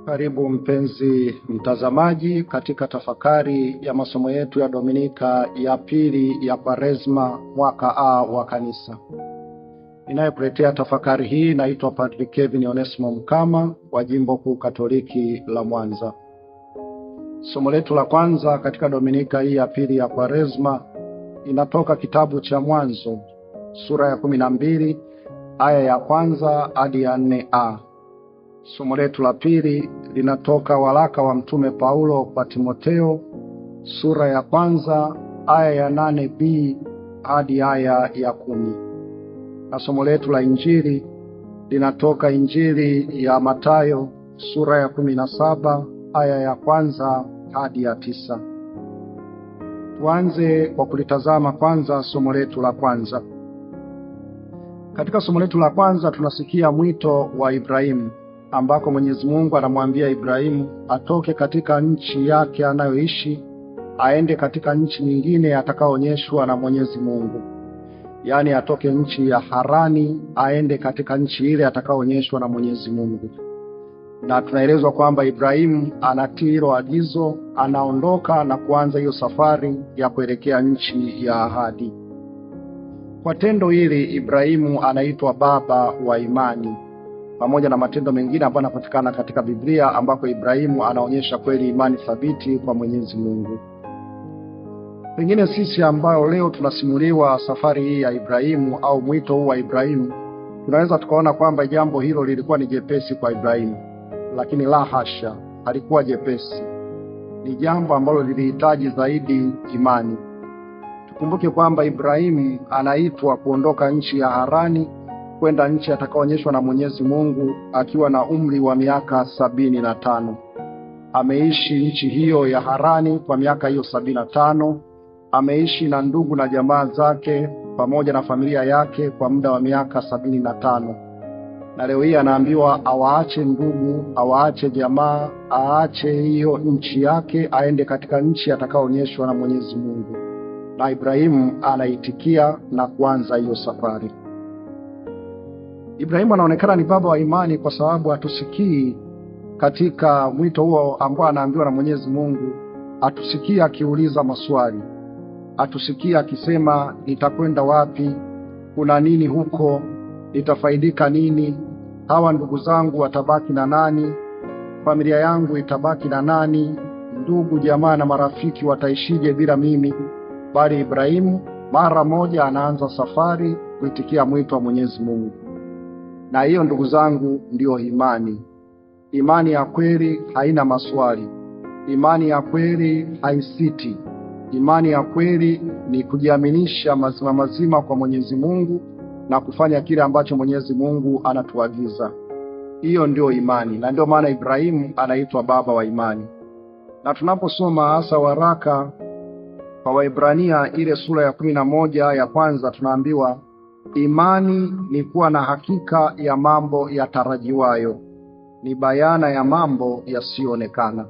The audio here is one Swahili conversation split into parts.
Karibu mpenzi mtazamaji katika tafakari ya masomo yetu ya Dominika ya pili ya Kwaresma mwaka A wa Kanisa. Ninayokuletea tafakari hii naitwa Padre Kevin Onesmo Mkama wa Jimbo Kuu Katoliki la Mwanza. Somo letu la kwanza katika Dominika hii ya pili ya Kwaresma inatoka kitabu cha Mwanzo sura ya 12 aya ya kwanza hadi ya 4a. Somo letu la pili linatoka waraka wa Mtume Paulo kwa Timotheo sura ya kwanza aya ya 8b hadi aya ya 10. Na somo letu la Injili linatoka Injili ya Mathayo sura ya 17 aya ya kwanza hadi ya 9. Tuanze kwa kulitazama kwanza somo letu la kwanza. Katika somo letu la kwanza tunasikia mwito wa Ibrahimu, ambako Mwenyezi Mungu anamwambia Ibrahimu atoke katika nchi yake anayoishi aende katika nchi nyingine atakayoonyeshwa na Mwenyezi Mungu. Yaani atoke nchi ya Harani aende katika nchi ile atakayoonyeshwa na Mwenyezi Mungu. Na tunaelezwa kwamba Ibrahimu anatii hilo agizo, anaondoka na kuanza hiyo safari ya kuelekea nchi ya ahadi. Kwa tendo hili Ibrahimu anaitwa baba wa imani, pamoja na matendo mengine ambayo yanapatikana katika Biblia ambako Ibrahimu anaonyesha kweli imani thabiti kwa Mwenyezi Mungu. Pengine sisi ambao leo tunasimuliwa safari hii ya Ibrahimu au mwito huu wa Ibrahimu, tunaweza tukaona kwamba jambo hilo lilikuwa ni jepesi kwa Ibrahimu, lakini la hasha, halikuwa jepesi. Ni jambo ambalo lilihitaji zaidi imani. Tukumbuke kwamba Ibrahimu anaitwa kuondoka nchi ya Harani kwenda nchi atakayoonyeshwa na Mwenyezi Mungu akiwa na umri wa miaka 75. Ameishi nchi hiyo ya Harani kwa miaka hiyo 75. Ameishi na ndugu na jamaa zake pamoja na familia yake kwa muda wa miaka 75. Na leo hii anaambiwa awaache ndugu, awaache jamaa, aache hiyo nchi yake aende katika nchi atakayoonyeshwa na Mwenyezi Mungu. Na Ibrahimu anaitikia na kuanza hiyo safari. Ibrahimu anaonekana ni baba wa imani kwa sababu hatusikii katika mwito huo ambao anaambiwa na Mwenyezi Mungu, hatusikii akiuliza maswali. Hatusikii akisema nitakwenda wapi, kuna nini huko, nitafaidika nini, hawa ndugu zangu watabaki na nani, familia yangu itabaki na nani, ndugu jamaa na marafiki wataishije bila mimi. Bali Ibrahimu mara moja anaanza safari kuitikia mwito wa Mwenyezi Mungu. Na hiyo ndugu zangu ndiyo imani. Imani ya kweli haina maswali. Imani ya kweli haisiti. Imani ya kweli ni kujiaminisha mazima kwa Mwenyezi Mungu na kufanya kile ambacho Mwenyezi Mungu anatuagiza. Hiyo ndio imani, na ndio maana Ibrahimu anaitwa baba wa imani. Na tunaposoma hasa waraka kwa Waebrania ile sura ya 11 ya kwanza, tunaambiwa imani ni kuwa na hakika ya mambo yatarajiwayo, ni bayana ya mambo yasiyoonekana.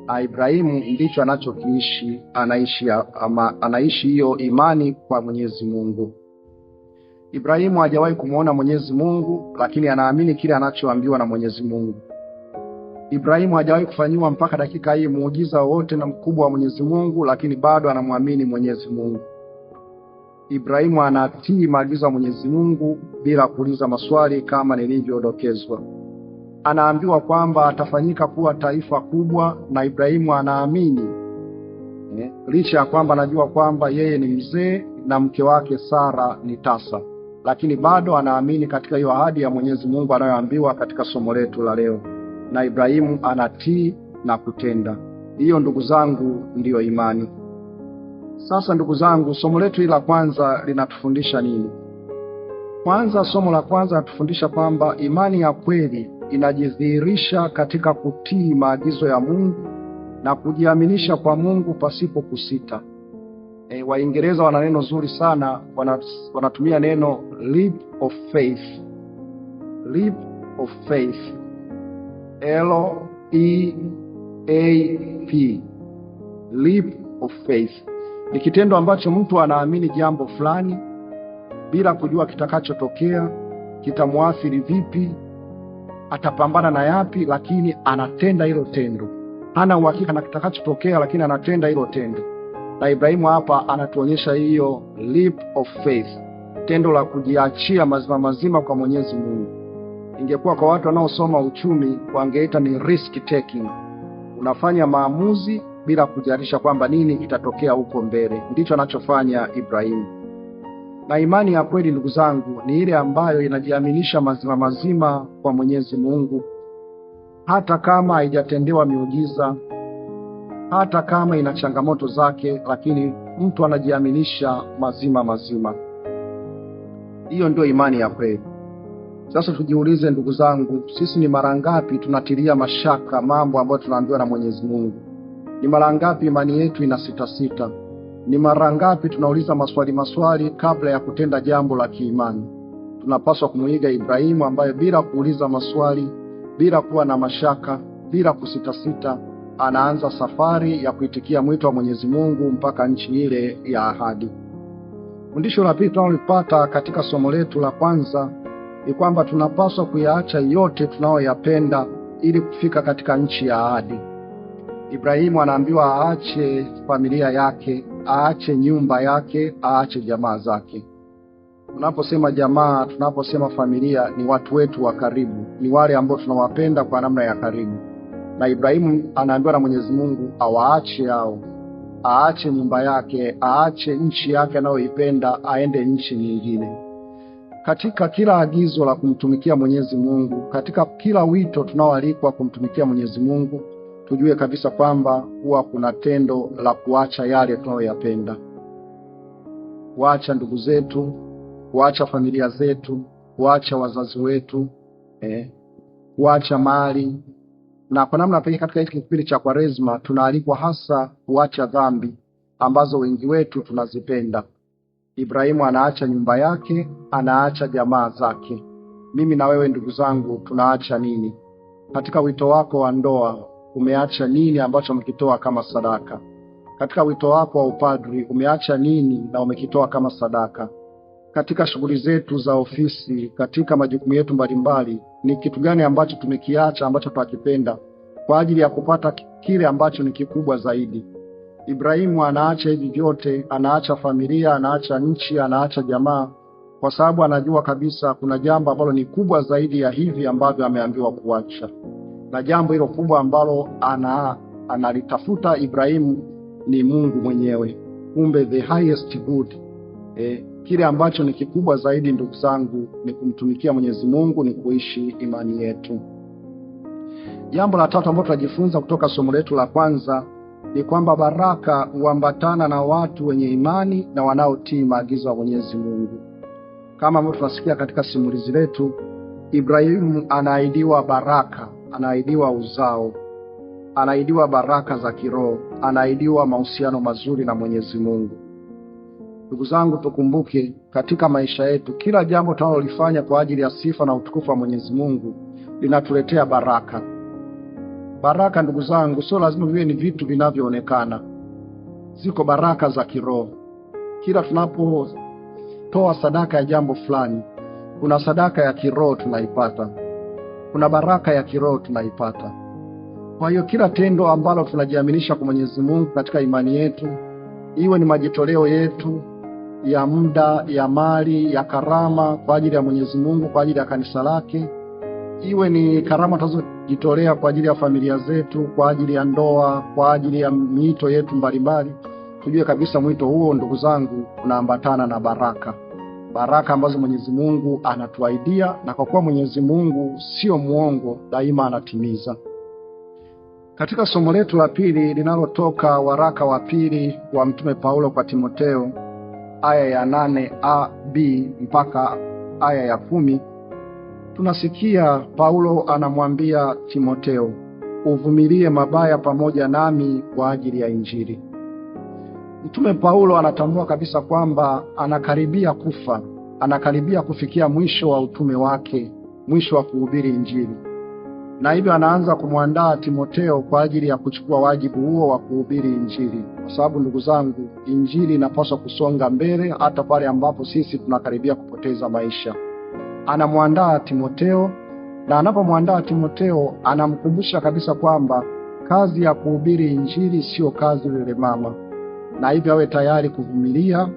Na Ibrahimu ndicho anachokiishi, anaishi hiyo imani kwa Mwenyezi Mungu. Ibrahimu hajawahi kumuona Mwenyezi Mungu, lakini anaamini kile anachoambiwa na Mwenyezi Mungu. Ibrahimu hajawahi kufanyiwa mpaka dakika hii muujiza wote na mkubwa wa Mwenyezi Mungu, lakini bado anamwamini Mwenyezi Mungu. Ibrahimu anatii maagizo ya Mwenyezi Mungu bila kuuliza maswali kama nilivyodokezwa. Anaambiwa kwamba atafanyika kuwa taifa kubwa, na Ibrahimu anaamini. Licha ya kwamba anajua kwamba yeye ni mzee na mke wake Sara ni tasa, lakini bado anaamini katika hiyo ahadi ya Mwenyezi Mungu anayoambiwa katika somo letu la leo. Na Ibrahimu anatii na kutenda. Hiyo ndugu zangu ndiyo imani. Sasa ndugu zangu, somo letu hili la kwanza linatufundisha nini? Kwanza, somo la kwanza linatufundisha kwamba imani ya kweli inajidhihirisha katika kutii maagizo ya Mungu na kujiaminisha kwa Mungu pasipo kusita. Waingereza wana neno zuri sana, wanatumia neno leap of faith. Leap of faith. L-E-A-P. Leap of faith. Ni kitendo ambacho mtu anaamini jambo fulani bila kujua kitakachotokea, kitamuathiri vipi, atapambana na yapi, lakini anatenda hilo tendo. Hana uhakika na kitakachotokea, lakini anatenda hilo tendo. Na Ibrahimu hapa anatuonyesha hiyo leap of faith, tendo la kujiachia mazima mazima kwa Mwenyezi Mungu. Ingekuwa kwa watu wanaosoma uchumi, wangeita ni risk taking. Unafanya maamuzi bila kujarisha kwamba nini kitatokea huko mbele. Ndicho anachofanya Ibrahimu. Na imani ya kweli, ndugu zangu, ni ile ambayo inajiaminisha mazima mazima kwa Mwenyezi Mungu, hata kama haijatendewa miujiza, hata kama ina changamoto zake, lakini mtu anajiaminisha mazima mazima. Hiyo ndio imani ya kweli. Sasa tujiulize, ndugu zangu, sisi ni mara ngapi tunatilia mashaka mambo ambayo tunaambiwa na Mwenyezi Mungu? Ni mara ngapi imani yetu ina sita? Ni mara ngapi tunauliza maswali kabla ya kutenda jambo la kiimani? Tunapaswa kumuiga Ibrahimu ambaye bila kuuliza maswali, bila kuwa na mashaka, bila kusita, anaanza safari ya kuitikia mwito wa Mwenyezi Mungu mpaka nchi ile ya ahadi. Fundisho la pili tunalopata katika somo letu la kwanza ni kwamba tunapaswa kuyaacha yote tunayoyapenda ili kufika katika nchi ya ahadi. Ibrahimu anaambiwa aache familia yake, aache nyumba yake, aache jamaa zake. Tunaposema jamaa, tunaposema familia, ni watu wetu wa karibu, ni wale ambao tunawapenda kwa namna ya karibu. Na Ibrahimu anaambiwa na Mwenyezi Mungu awaache hao, aache nyumba yake, aache nchi yake anayoipenda, aende nchi nyingine. Katika kila agizo la kumtumikia Mwenyezi Mungu, katika kila wito tunaoalikwa kumtumikia Mwenyezi Mungu, tujue kabisa kwamba huwa kuna tendo la kuacha yale tunayoyapenda. Kuacha ndugu zetu, kuacha familia zetu, kuacha wazazi wetu, kuacha mali. Na kwa namna pekee katika hiki kipindi cha Kwaresma tunaalikwa hasa kuacha dhambi ambazo wengi wetu tunazipenda. Ibrahimu anaacha nyumba yake, anaacha jamaa zake. Mimi na wewe ndugu zangu, tunaacha nini? Katika wito wako wa ndoa, umeacha nini ambacho umekitoa kama sadaka? Katika wito wako wa upadri, umeacha nini na umekitoa kama sadaka? Katika shughuli zetu za ofisi, katika majukumu yetu mbalimbali, ni kitu gani ambacho tumekiacha ambacho tunakipenda kwa ajili ya kupata kile ambacho ni kikubwa zaidi? Ibrahimu anaacha hivi vyote, anaacha familia, anaacha nchi, anaacha jamaa, kwa sababu anajua kabisa kuna jambo ambalo ni kubwa zaidi ya hivi ambavyo ameambiwa kuacha. Na jambo hilo kubwa ambalo analitafuta Ibrahimu ni Mungu mwenyewe. Kumbe the highest good, kile ambacho ni kikubwa zaidi, ndugu zangu, ni kumtumikia Mwenyezi Mungu, ni kuishi imani yetu. Jambo la tatu ambalo tunajifunza kutoka somo letu la kwanza ni kwamba baraka huambatana na watu wenye imani na wanaotii maagizo ya Mwenyezi Mungu. Kama ambavyo tunasikia katika simulizi letu, Ibrahimu anaahidiwa baraka, anaahidiwa uzao, anaahidiwa baraka za kiroho, anaahidiwa mahusiano mazuri na Mwenyezi Mungu. Ndugu zangu, tukumbuke katika maisha yetu, kila jambo tunalolifanya kwa ajili ya sifa na utukufu wa Mwenyezi Mungu linatuletea baraka. Baraka, ndugu zangu, sio lazima viwe ni vitu vinavyoonekana. Ziko baraka za kiroho. Kila tunapotoa sadaka ya jambo fulani, kuna sadaka ya kiroho tunaipata, kuna baraka ya kiroho tunaipata. Kwa hiyo kila tendo ambalo tunajiaminisha kwa Mwenyezi Mungu katika imani yetu, iwe ni majitoleo yetu ya muda, ya mali, ya karama kwa ajili ya Mwenyezi Mungu, kwa ajili ya kanisa lake, iwe ni karama tunazojitolea kwa ajili ya familia zetu, kwa ajili ya ndoa, kwa ajili ya miito yetu mbalimbali, tujue kabisa mwito huo, ndugu zangu, unaambatana na baraka. Baraka ambazo Mwenyezi Mungu anatuahidia, na kwa kuwa Mwenyezi Mungu sio muongo, daima anatimiza. Katika somo letu la pili linalotoka waraka wa pili wa Mtume Paulo kwa Timotheo, aya ya 8b mpaka aya ya 10, tunasikia Paulo anamwambia Timotheo, uvumilie mabaya pamoja nami kwa ajili ya Injili. Mtume Paulo anatambua kabisa kwamba anakaribia kufa, anakaribia kufikia mwisho wa utume wake, mwisho wa kuhubiri Injili. Na hivyo anaanza kumwandaa Timotheo kwa ajili ya kuchukua wajibu huo wa kuhubiri Injili. Kwa sababu ndugu zangu, Injili inapaswa kusonga mbele hata pale ambapo sisi tunakaribia kupoteza maisha. Anamwandaa Timotheo Na anapomwandaa Timotheo anamkumbusha kabisa kwamba kazi ya kuhubiri Injili sio kazi lelemama, na hivyo awe tayari kuvumilia,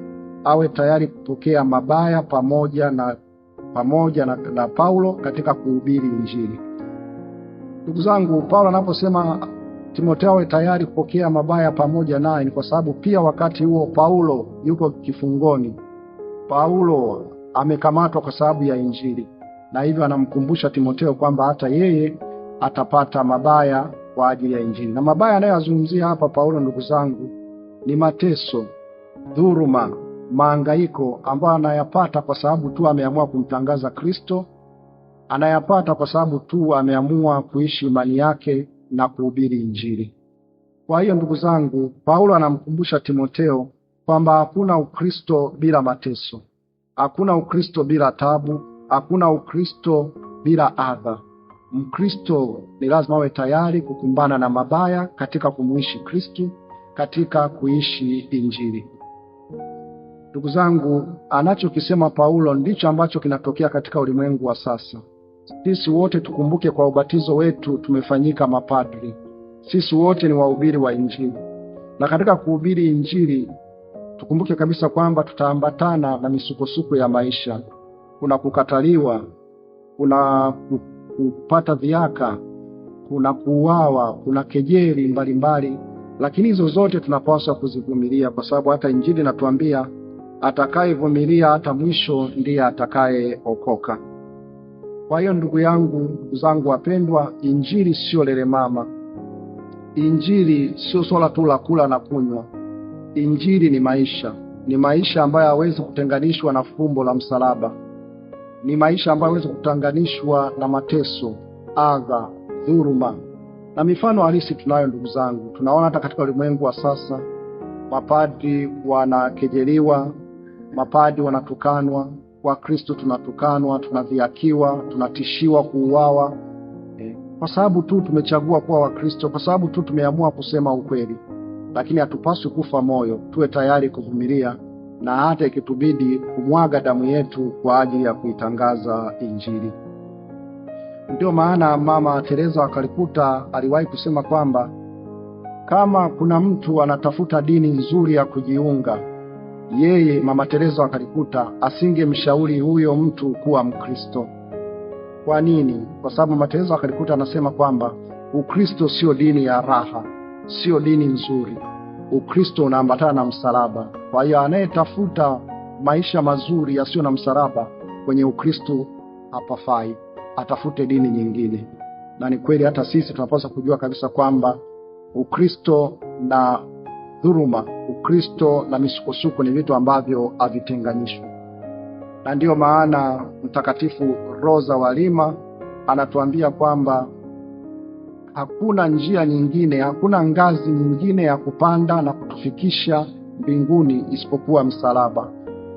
awe tayari kupokea mabaya pamoja na Paulo katika kuhubiri Injili. Ndugu zangu, Paulo anaposema Timotheo awe tayari kupokea mabaya pamoja naye, ni kwa sababu pia wakati huo Paulo yuko kifungoni. Paulo amekamatwa kwa sababu ya Injili, na hivyo anamkumbusha Timotheo kwamba hata yeye atapata mabaya kwa ajili ya Injili. Na mabaya anayozungumzia hapa Paulo, ndugu zangu, ni mateso, dhuluma, mahangaiko ambayo anayapata kwa sababu tu ameamua kumtangaza Kristo, anayapata kwa sababu tu ameamua kuishi imani yake na kuhubiri Injili. Kwa hiyo ndugu zangu, Paulo anamkumbusha Timotheo kwamba hakuna Ukristo bila mateso, hakuna Ukristo bila tabu, hakuna Ukristo bila adha. Mkristo ni lazima awe tayari kukumbana na mabaya katika kumuishi Kristo, katika kuishi Injili. Ndugu zangu, anachokisema Paulo ndicho ambacho kinatokea katika ulimwengu wa sasa. Sisi wote tukumbuke, kwa ubatizo wetu tumefanyika mapadri. Sisi wote ni wahubiri wa Injili. Na katika kuhubiri Injili tukumbuke kabisa kwamba tutaambatana na misukosuko ya maisha. Kuna kukataliwa, kuna kupata dhihaka, kuna kuuawa, kuna kejeli mbalimbali, lakini hizo zote tunapaswa kuzivumilia, kwa sababu hata Injili inatuambia atakayevumilia hata mwisho ndiye atakayeokoka. Kwa hiyo ndugu zangu wapendwa, Injili sio lelemama. Injili sio swala tu la kula na kunywa. Injili ni maisha. Ni maisha ambayo hawezi kutenganishwa na fumbo la msalaba. Ni maisha ambayo hawezi kutenganishwa na mateso, adha, dhuluma. Na mifano halisi tunayo ndugu zangu. Tunaona hata katika ulimwengu wa sasa, mapadri wanakejeliwa, mapadri wanatukanwa, Wakristo tunatukanwa, tunadhihakiwa, tunatishiwa kuuawa, kwa sababu tu tumechagua kuwa Wakristo, kwa sababu tu tumeamua kusema ukweli. Lakini hatupaswi kufa moyo, tuwe tayari kuvumilia, na hata ikitubidi kumwaga damu yetu kwa ajili ya kuitangaza Injili. Ndio maana Mama Teresa wa Calcutta aliwahi kusema kwamba kama kuna mtu anatafuta dini nzuri ya kujiunga, yeye Mama Teresa wa Calcutta asingemshauri huyo mtu kuwa Mkristo. Kwa nini? Kwa sababu Mama Teresa wa Calcutta anasema kwamba Ukristo sio dini ya raha, sio dini nzuri. Ukristo unaambatana na msalaba. Kwa hiyo anayetafuta maisha mazuri yasiyo na msalaba, kwenye Ukristo hapafai, atafute dini nyingine. Na ni kweli hata sisi tunapaswa kujua kabisa kwamba Ukristo na dhuluma, Ukristo na misukosuko ni vitu ambavyo havitenganishwi. Na ndio maana Mtakatifu Rosa wa Lima anatuambia kwamba hakuna njia nyingine, hakuna ngazi nyingine ya kupanda na kutufikisha mbinguni isipokuwa msalaba.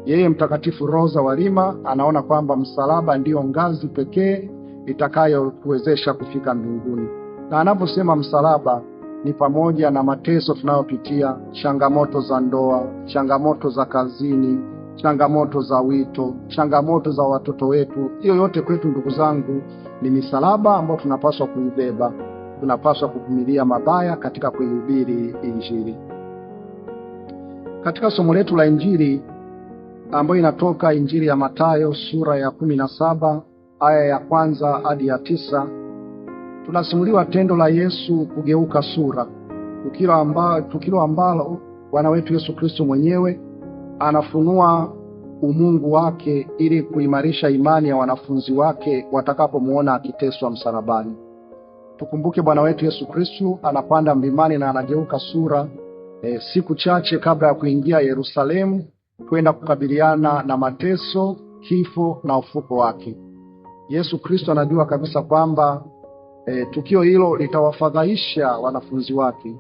Yeye Mtakatifu Rosa wa Lima anaona kwamba msalaba ndiyo ngazi pekee itakayotuwezesha kufika mbinguni. Na anaposema msalaba ni pamoja na mateso tunayopitia, changamoto za ndoa, changamoto za kazini, changamoto za wito, changamoto za watoto wetu. Hiyo yote kwetu ndugu zangu ni misalaba ambayo tunapaswa kuibeba. Tunapaswa kuvumilia mabaya katika kuihubiri Injili. Katika somo letu la Injili ambayo inatoka Injili ya Mathayo sura ya 17 aya ya 1 hadi ya 9, tunasimuliwa tendo la Yesu kugeuka sura, tukio ambalo Bwana wetu Yesu Kristo mwenyewe anafunua umungu wake ili kuimarisha imani ya wanafunzi wake watakapomuona akiteswa msalabani. Tukumbuke Bwana wetu Yesu Kristo anapanda mlimani na anageuka sura siku chache kabla ya kuingia Yerusalemu kwenda kukabiliana na mateso, kifo na ufufuko wake. Yesu Kristo anajua kabisa kwamba tukio hilo litawafadhaisha wanafunzi wake.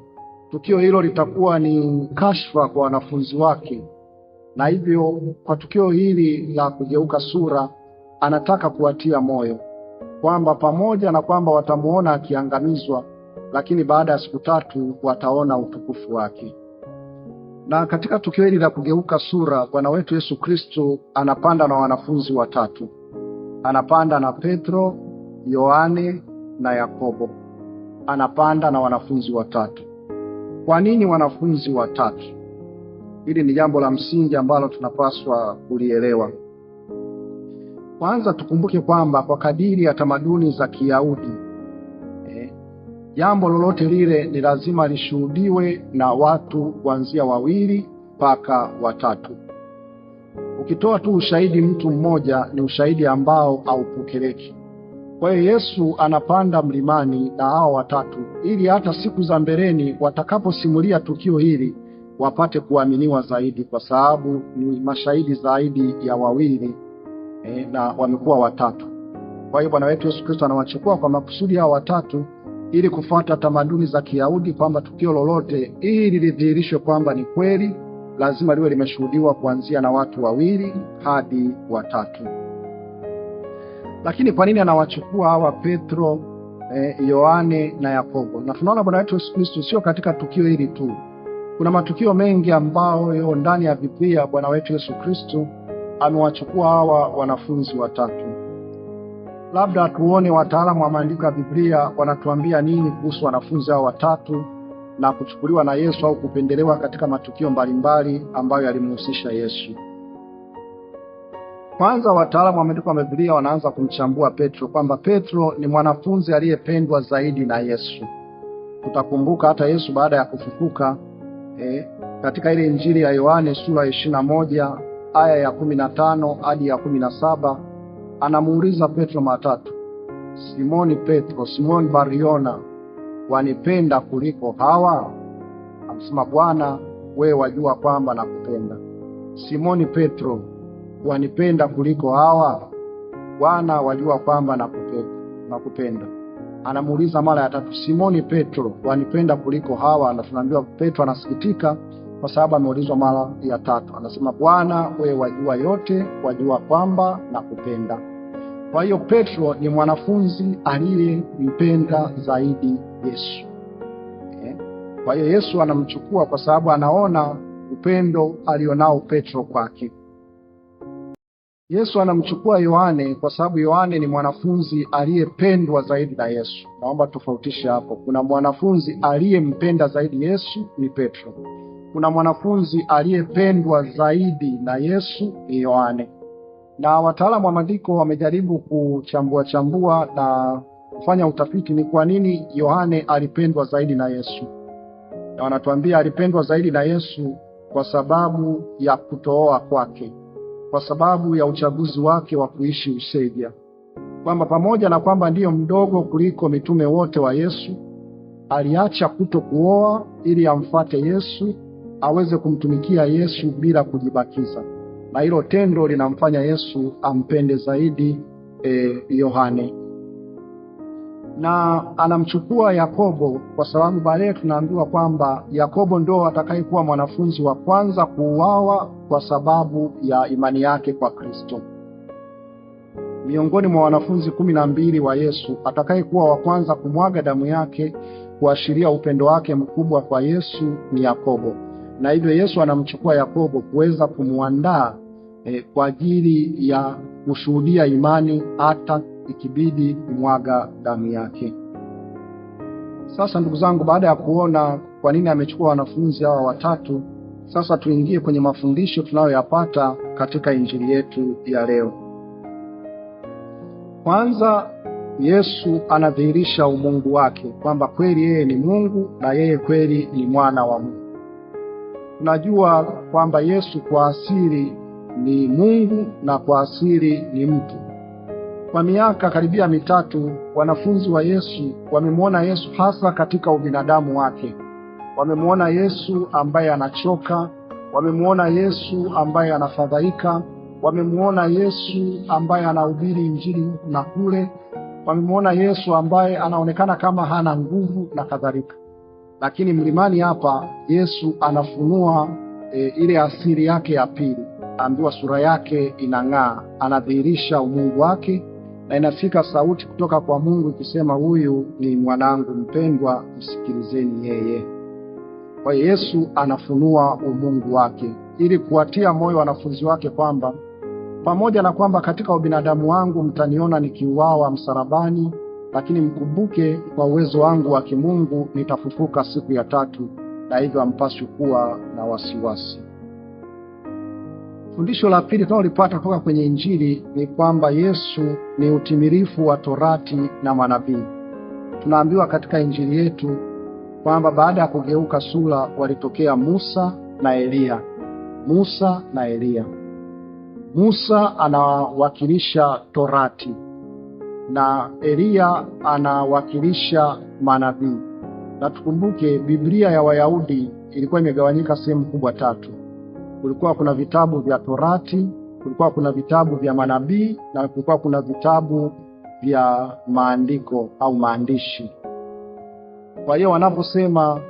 Tukio hilo litakuwa ni kashfa kwa wanafunzi wake. Na hivyo kwa tukio hili la kugeuka sura anataka kuwatia moyo kwamba pamoja na kwamba watamuona akiangamizwa, lakini baada ya siku 3 wataona utukufu wake. Na katika tukio hili la kugeuka sura, Bwana wetu Yesu Kristo anapanda na wanafunzi 3. Anapanda na Petro, Yohane na Yakobo. Anapanda na wanafunzi watatu. Kwa nini wanafunzi watatu? Hili ni jambo la msingi ambalo tunapaswa kulielewa. Kwanza tukumbuke kwamba kwa kadiri ya tamaduni za Kiyahudi, jambo lolote lile ni lazima lishuhudiwe na watu kuanzia 2 mpaka 3. Ukitoa tu ushahidi mtu mmoja ni ushahidi ambao haupokeleki. Kwa hiyo Yesu anapanda mlimani na hao watatu ili hata siku za mbeleni watakaposimulia tukio hili wapate kuaminiwa zaidi, kwa sababu ni mashahidi zaidi ya 2 na wamekuwa 3. Kwa hiyo Bwana wetu Yesu Kristo anawachukua kwa makusudi hao watatu ili kufuata tamaduni za Kiyahudi kwamba tukio lolote ili lidhihirishwe kwamba ni kweli lazima liwe limeshuhudiwa kuanzia na watu 2 hadi 3. Lakini kwa nini anawachukua hawa Petro, Yohane na Yakobo? Na tunaona Bwana wetu Yesu Kristo sio katika tukio hili tu. Kuna matukio mengi ambayo ndani ya Biblia Bwana wetu Yesu Kristo amewachukua hawa wanafunzi watatu. Labda tuone wataalamu wa maandiko ya Biblia wanatuambia nini kuhusu wanafunzi hao watatu na kuchukuliwa na Yesu au kupendelewa katika matukio mbalimbali ambayo yalimhusisha Yesu. Kwanza wataalamu wa maandiko ya Biblia wanaanza kumchambua Petro kwamba Petro ni mwanafunzi aliyependwa zaidi na Yesu. Tutakumbuka hata Yesu baada ya kufufuka katika ile Injili ya Yohane sura 21 aya ya 15 hadi ya 17 anamuuliza Petro matatu, Simoni Petro, Simoni Bariona, wanipenda kuliko hawa? Amsema, Bwana, wewe wajua kwamba nakupenda. Simoni Petro, wanipenda kuliko hawa? Bwana, wajua kwamba nakupenda. Anamuuliza mara ya 3, Simoni Petro, wanipenda kuliko hawa? Na tunaambiwa Petro anasikitika kwa sababu ameulizwa mara ya 3. Anasema, Bwana, wewe wajua yote, wajua kwamba nakupenda. Kwa hiyo Petro ni mwanafunzi aliyempenda zaidi Yesu. Kwa hiyo Yesu anamchukua kwa sababu anaona upendo alionao Petro kwake. Yesu anamchukua Yohane kwa sababu Yohane ni mwanafunzi aliyependwa zaidi na Yesu. Naomba tofautishe hapo. Kuna mwanafunzi aliyempenda zaidi Yesu ni Petro. Kuna mwanafunzi aliyependwa zaidi na Yesu ni Yohane. Na wataalamu wa maandiko wamejaribu kuchambua na kufanya utafiti ni kwa nini Yohane alipendwa zaidi na Yesu. Na wanatuambia alipendwa zaidi na Yesu kwa sababu ya kutooa kwake, kwa sababu ya uchaguzi wake wa kuishi usevya. Kwamba pamoja na kwamba ndiyo mdogo kuliko mitume wote wa Yesu, aliacha kutokuoa ili amfuate Yesu, aweze kumtumikia Yesu bila kujibakiza. Na hilo tendo linamfanya Yesu ampende zaidi Yohane. Na anamchukua Yakobo kwa sababu baadaye tunaambiwa kwamba Yakobo ndio atakayekuwa mwanafunzi wa kwanza kuuawa kwa sababu ya imani yake kwa Kristo. Miongoni mwa wanafunzi 12 wa Yesu, atakayekuwa wa kwanza kumwaga damu yake kuashiria upendo wake mkubwa kwa Yesu ni Yakobo. Na hivyo Yesu anamchukua Yakobo kuweza kumuandaa kwa ajili ya kushuhudia imani hata ikibidi kumwaga damu yake. Sasa ndugu zangu, baada ya kuona kwa nini amechukua wanafunzi hawa watatu, sasa tuingie kwenye mafundisho tunayoyapata katika injili yetu ya leo. Kwanza, Yesu anadhihirisha umungu wake kwamba kweli yeye ni Mungu na yeye kweli ni mwana wa Mungu. Tunajua kwamba Yesu kwa asili ni Mungu na kwa asili ni mtu. Kwa miaka karibia 3 wanafunzi wa Yesu wamemwona Yesu hasa katika ubinadamu wake. Wamemwona Yesu ambaye anachoka, wamemwona Yesu ambaye anafadhaika, wamemwona Yesu ambaye anahubiri injili na kule, wamemwona Yesu ambaye anaonekana kama hana nguvu na kadhalika. Lakini mlimani hapa Yesu anafunua ile asili yake ya pili, ambiwa sura yake inang'aa, anadhihirisha umungu wake, na inafika sauti kutoka kwa Mungu ikisema, huyu ni mwanangu mpendwa, msikilizeni yeye. Kwa Yesu anafunua umungu wake ili kuwatia moyo wanafunzi wake kwamba pamoja na kwamba katika ubinadamu wangu mtaniona nikiuawa msalabani, lakini mkumbuke kwa uwezo wangu wa kimungu nitafufuka siku ya tatu, na hivyo hampaswi kuwa na wasiwasi. Fundisho la pili tunalopata kutoka kwenye Injili ni kwamba Yesu ni utimilifu wa Torati na manabii. Tunaambiwa katika Injili yetu kwamba baada ya kugeuka sura walitokea Musa na Elia. Musa na Elia. Musa anawakilisha Torati na Elia anawakilisha manabii. Na tukumbuke Biblia ya Wayahudi ilikuwa imegawanyika sehemu kubwa tatu. Kulikuwa kuna vitabu vya Torati, kulikuwa kuna vitabu vya manabii, na kulikuwa kuna vitabu vya maandiko au maandishi. Kwa hiyo wanaposema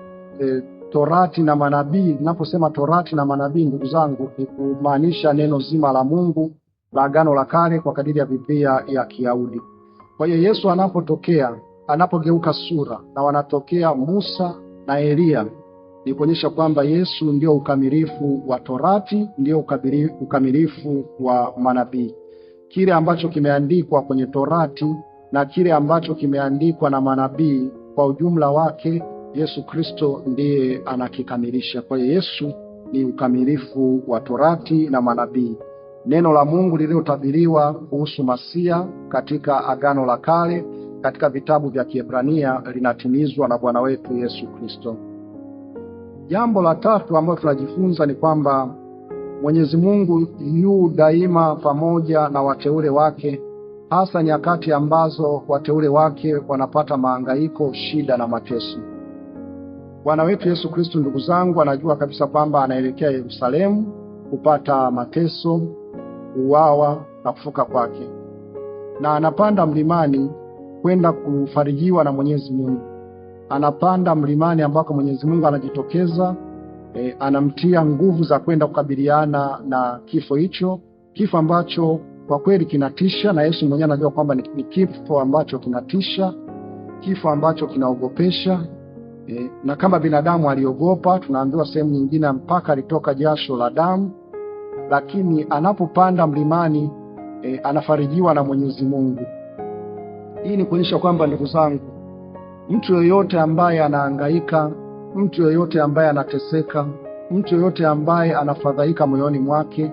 Torati na manabii, ninaposema Torati na manabii, ndugu zangu, ni kumaanisha neno zima la Mungu la Agano la Kale kwa kadiri ya Biblia ya Kiyahudi. Kwa hiyo Yesu anapogeuka sura na wanatokea Musa na Elia, ni kuonyesha kwamba Yesu ndio ukamilifu wa Torati, ndio ukamilifu wa manabii. Kile ambacho kimeandikwa kwenye Torati na kile ambacho kimeandikwa na manabii, kwa ujumla wake Yesu Kristo ndiye anakikamilisha. Kwa hiyo Yesu ni ukamilifu wa Torati na manabii. Neno la Mungu lililotabiriwa kuhusu Masia katika Agano la Kale, katika vitabu vya Kiebrania, linatimizwa na Bwana wetu Yesu Kristo. Jambo la tatu ambalo tunajifunza ni kwamba Mwenyezi Mungu yu daima pamoja na wateule wake, hasa nyakati ambazo wateule wake wanapata mahangaiko, shida na mateso. Bwana wetu Yesu Kristo, ndugu zangu, anajua kabisa kwamba anaelekea Yerusalemu kupata mateso, uwawa na kufuka kwake. Na anapanda mlimani kwenda kufarijiwa na Mwenyezi Mungu. Anapanda mlimani ambako Mwenyezi Mungu anajitokeza, anamtia nguvu za kwenda kukabiliana na kifo hicho, kifo ambacho kwa kweli kinatisha, na Yesu mwenyewe anajua kwamba ni kifo ambacho kinatisha, kifo ambacho kinaogopesha. Na kama binadamu aliogopa, tunaambiwa sehemu nyingine mpaka alitoka jasho la damu, lakini anapopanda mlimani anafarijiwa na Mwenyezi Mungu. Hii ni kuonyesha kwamba, ndugu zangu, mtu yoyote ambaye anahangaika, mtu yoyote ambaye anateseka, mtu yoyote ambaye anafadhaika moyoni mwake,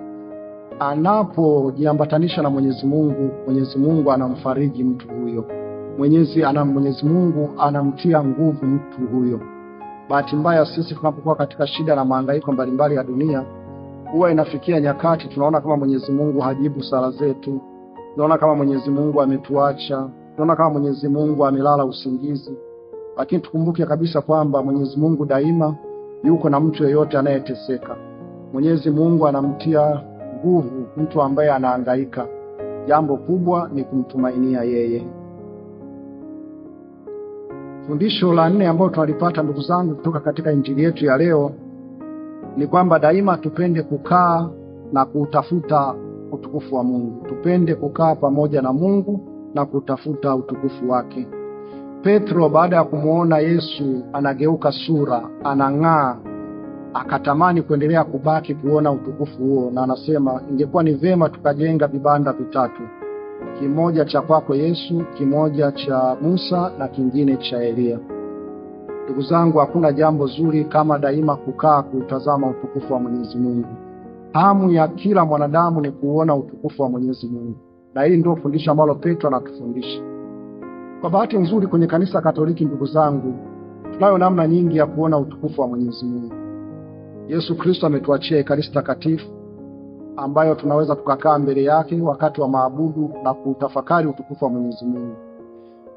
anapojiambatanisha na Mwenyezi Mungu, Mwenyezi Mungu anamfariji mtu huyo. Mwenyezi Mungu anamtia nguvu mtu huyo. Bahati mbaya sisi tunapokuwa katika shida na mahangaiko mbalimbali ya dunia, huwa inafikia nyakati tunaona kama Mwenyezi Mungu hajibu sala zetu, tunaona kama Mwenyezi Mungu ametuacha, tunaona kama Mwenyezi Mungu amelala usingizi. Lakini tukumbuke kabisa kwamba Mwenyezi Mungu daima yuko na mtu yeyote anayeteseka. Mwenyezi Mungu anamtia nguvu mtu ambaye anahangaika. Jambo kubwa ni kumtumainia yeye. Fundisho la 4 ambalo tunalipata, ndugu zangu, kutoka katika Injili yetu ya leo ni kwamba daima tupende kukaa na kutafuta utukufu wa Mungu. Tupende kukaa pamoja na Mungu na kutafuta utukufu wake. Petro baada ya kumuona Yesu anageuka sura, anang'aa, akatamani kuendelea kubaki kuona utukufu huo, na anasema ingekuwa ni vema tukajenga vibanda vitatu. Kimoja cha kwako Yesu, kimoja cha Musa na kingine cha Elia. Ndugu zangu, hakuna jambo zuri kama daima kukaa kutazama utukufu wa Mwenyezi Mungu. Hamu ya kila mwanadamu ni kuona utukufu wa Mwenyezi Mungu. Na hili ndio fundisho ambalo Petro anatufundisha. Kwa bahati nzuri kwenye kanisa Katoliki, ndugu zangu, tunayo namna nyingi ya kuona utukufu wa Mwenyezi Mungu. Yesu Kristo ametuachia Ekaristi Takatifu ambayo tunaweza tukakaa mbele yake wakati wa maabudu na kutafakari utukufu wa Mwenyezi Mungu.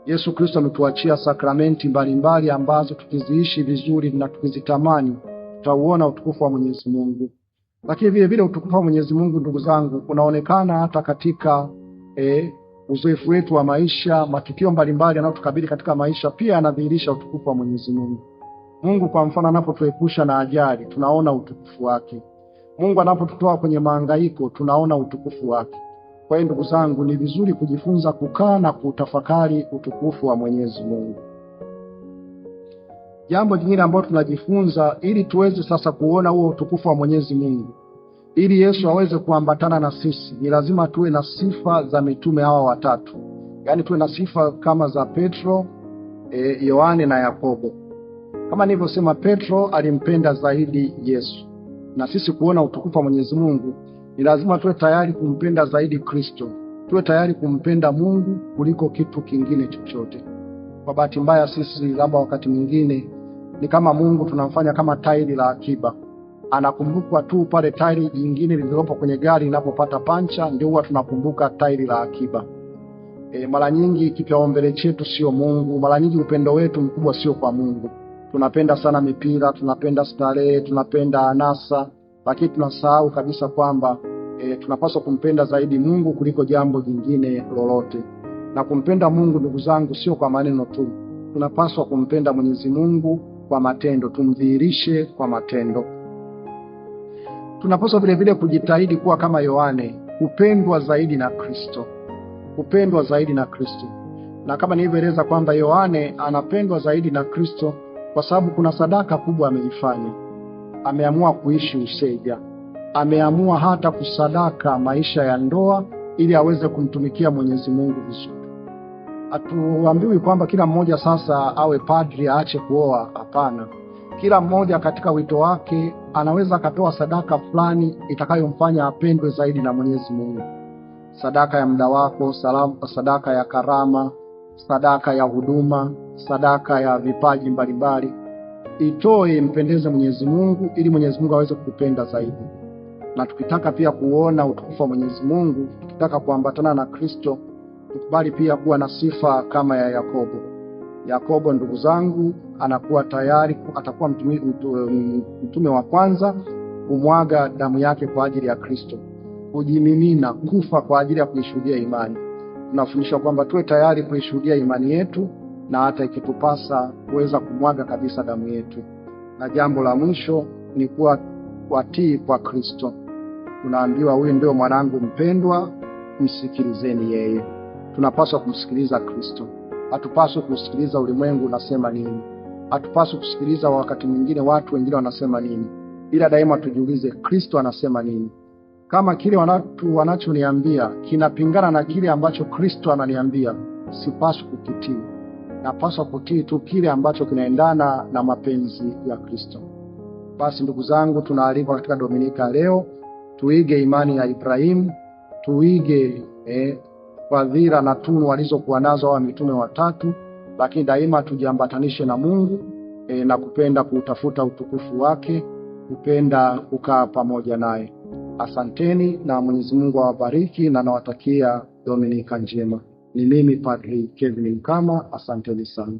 Yesu Kristo ametuachia sakramenti mbalimbali ambazo tukiziishi vizuri na tukizitamani tutauona utukufu wa Mwenyezi Mungu. Lakini vile vile utukufu wa Mwenyezi Mungu, ndugu zangu, unaonekana hata katika uzoefu wetu wa maisha. Matukio mbalimbali yanayotukabili katika maisha pia yanadhihirisha utukufu wa Mwenyezi Mungu. Mungu kwa mfano anapotuepusha na ajali, tunaona utukufu wake. Mungu anapotutoa kwenye mahangaiko, tunaona utukufu wake. Kwa hiyo ndugu zangu, ni vizuri kujifunza kukaa na kutafakari utukufu wa Mwenyezi Mungu. Jambo jingine ambalo tunajifunza ili tuweze sasa kuona huo utukufu wa Mwenyezi Mungu, ili Yesu aweze kuambatana na sisi, ni lazima tuwe na sifa za mitume hawa watatu. Yaani tuwe na sifa kama za Petro, Yohane na Yakobo. Kama nilivyosema, Petro alimpenda zaidi Yesu. Na sisi kuona utukufu wa Mwenyezi Mungu, ni lazima tuwe tayari kumpenda zaidi Kristo. Tuwe tayari kumpenda Mungu kuliko kitu kingine chochote. Kwa bahati mbaya sisi labda wakati mwingine ni kama Mungu tunamfanya kama tairi la akiba. Anakumbukwa tu pale tairi jingine lililopo kwenye gari linapopata pancha, ndio huwa tunakumbuka tairi la akiba. Mara nyingi kipaumbele chetu sio Mungu. Mara nyingi upendo wetu mkubwa sio kwa Mungu. Tunapenda sana mipira, tunapenda starehe, tunapenda anasa, lakini tunasahau kabisa kwamba tunapaswa kumpenda zaidi Mungu kuliko jambo jingine lolote. Na kumpenda Mungu, ndugu zangu, sio kwa maneno tu. Tunapaswa kumpenda Mwenyezi Mungu kwa matendo, tumdhihirishe kwa matendo. Tunapaswa vile vile kujitahidi kuwa kama Yohane, kupendwa zaidi na Kristo. Kupendwa zaidi na Kristo. Na kama nilivyoeleza kwamba Yohane anapendwa zaidi na Kristo kwa sababu kuna sadaka kubwa ameifanya. Ameamua kuishi useja. Ameamua hata kusadaka maisha ya ndoa ili aweze kumtumikia Mwenyezi Mungu vizuri. Hatuambiwi kwamba kila mmoja sasa awe padri aache kuoa, hapana. Kila mmoja katika wito wake anaweza akatoa sadaka fulani itakayomfanya apendwe zaidi na Mwenyezi Mungu. Sadaka ya muda wako, sadaka ya karama, sadaka ya huduma, sadaka ya vipaji mbalimbali. Itoe impendeze Mwenyezi Mungu ili Mwenyezi Mungu aweze kukupenda zaidi. Na tukitaka pia kuona utukufu wa Mwenyezi Mungu, tukitaka kuambatana na Kristo, tukubali pia kuwa na sifa kama ya Yakobo. Yakobo, ndugu zangu, anakuwa tayari, atakuwa mtume wa kwanza kumwaga damu yake kwa ajili ya Kristo, kujimimina, kufa kwa ajili ya kuishuhudia imani. Tunafundishwa kwamba tuwe tayari kuishuhudia imani yetu, na hata ikitupasa kuweza kumwaga kabisa damu yetu. Na jambo la mwisho ni kuwa watii kwa Kristo. Tunaambiwa huyu ndio mwanangu mpendwa, msikilizeni yeye. Tunapaswa kumsikiliza Kristo. Hatupaswi kusikiliza ulimwengu unasema nini. Hatupaswi kusikiliza wakati mwingine watu wengine wanasema nini. Ila daima tujiulize, Kristo anasema nini? Kama kile wanachoniambia kinapingana na kile ambacho Kristo ananiambia, sipaswi kukitii. Napaswa kutii tu kile ambacho kinaendana na mapenzi ya Kristo. Basi ndugu zangu, tunaalikwa katika Dominika leo tuige imani ya Ibrahimu, tuige fadhila na tunu walizokuwa nazo hawa mitume watatu, lakini daima tujiambatanishe na Mungu na kupenda kutafuta utukufu wake, kupenda kukaa pamoja naye. Asanteni na Mwenyezi Mungu awabariki, na nawatakia Dominika njema. Ni mimi Padri Kevin Mkama, asanteni sana.